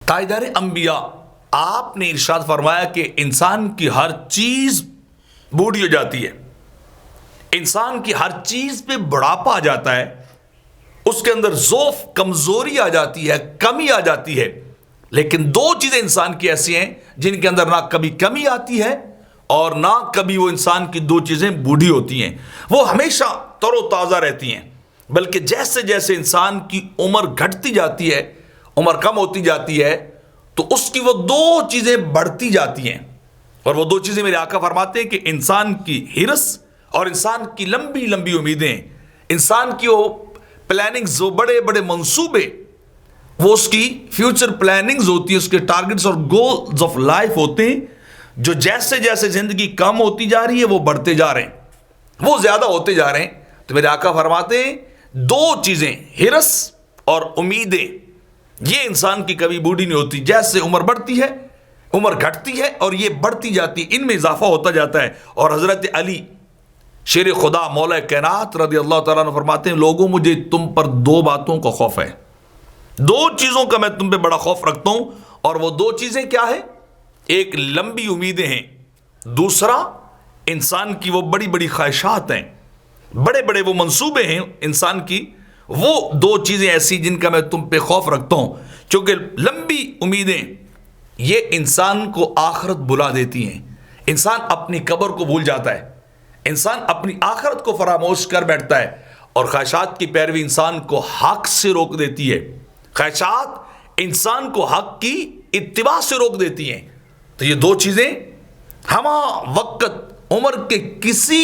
تاجدار انبیاء آپ نے ارشاد فرمایا کہ انسان کی ہر چیز بوڑھی ہو جاتی ہے، انسان کی ہر چیز پہ بڑھاپا آ جاتا ہے، اس کے اندر ضعف کمزوری آ جاتی ہے، کمی آ جاتی ہے، لیکن دو چیزیں انسان کی ایسی ہیں جن کے اندر نہ کبھی کمی آتی ہے اور نہ کبھی وہ انسان کی دو چیزیں بوڑھی ہوتی ہیں، وہ ہمیشہ تر و تازہ رہتی ہیں، بلکہ جیسے جیسے انسان کی عمر گھٹتی جاتی ہے، عمر کم ہوتی جاتی ہے، تو اس کی وہ دو چیزیں بڑھتی جاتی ہیں، اور وہ دو چیزیں میرے آقا فرماتے ہیں کہ انسان کی ہرس اور انسان کی لمبی لمبی امیدیں، انسان کی وہ پلاننگز، وہ بڑے بڑے منصوبے، وہ اس کی فیوچر پلاننگز ہوتی ہے، اس کے ٹارگٹس اور گولز آف لائف ہوتے ہیں، جو جیسے جیسے زندگی کم ہوتی جا رہی ہے وہ بڑھتے جا رہے ہیں، وہ زیادہ ہوتے جا رہے ہیں۔ تو میرے آقا فرماتے ہیں دو چیزیں، ہرس اور امیدیں، یہ انسان کی کبھی بوڑھی نہیں ہوتی، جیسے عمر بڑھتی ہے عمر گھٹتی ہے اور یہ بڑھتی جاتی ہے، ان میں اضافہ ہوتا جاتا ہے۔ اور حضرت علی شیر خدا مولا کائنات رضی اللہ تعالیٰ عنہ فرماتے ہیں لوگوں مجھے تم پر دو باتوں کا خوف ہے، دو چیزوں کا میں تم پہ بڑا خوف رکھتا ہوں، اور وہ دو چیزیں کیا ہیں؟ ایک لمبی امیدیں ہیں، دوسرا انسان کی وہ بڑی بڑی خواہشات ہیں، بڑے بڑے وہ منصوبے ہیں انسان کی، وہ دو چیزیں ایسی جن کا میں تم پہ خوف رکھتا ہوں، چونکہ لمبی امیدیں یہ انسان کو آخرت بلا دیتی ہیں، انسان اپنی قبر کو بھول جاتا ہے، انسان اپنی آخرت کو فراموش کر بیٹھتا ہے، اور خواہشات کی پیروی انسان کو حق سے روک دیتی ہے، خواہشات انسان کو حق کی اتباع سے روک دیتی ہیں۔ تو یہ دو چیزیں ہمہ وقت عمر کے کسی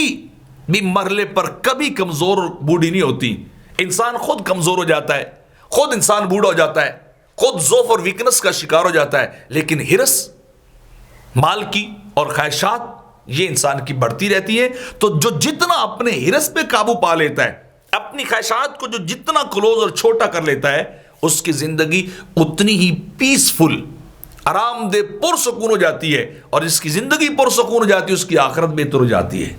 بھی مرحلے پر کبھی کمزور بوڑھی نہیں ہوتی، انسان خود کمزور ہو جاتا ہے، خود انسان بوڑھا ہو جاتا ہے، خود ضعف اور ویکنس کا شکار ہو جاتا ہے، لیکن ہرس مال کی اور خواہشات یہ انسان کی بڑھتی رہتی ہے۔ تو جو جتنا اپنے ہرس پہ قابو پا لیتا ہے، اپنی خواہشات کو جو جتنا کلوز اور چھوٹا کر لیتا ہے، اس کی زندگی اتنی ہی پیسفل، آرام دہ، پرسکون ہو جاتی ہے، اور جس کی زندگی پرسکون ہو جاتی ہے اس کی آخرت بہتر ہو جاتی ہے۔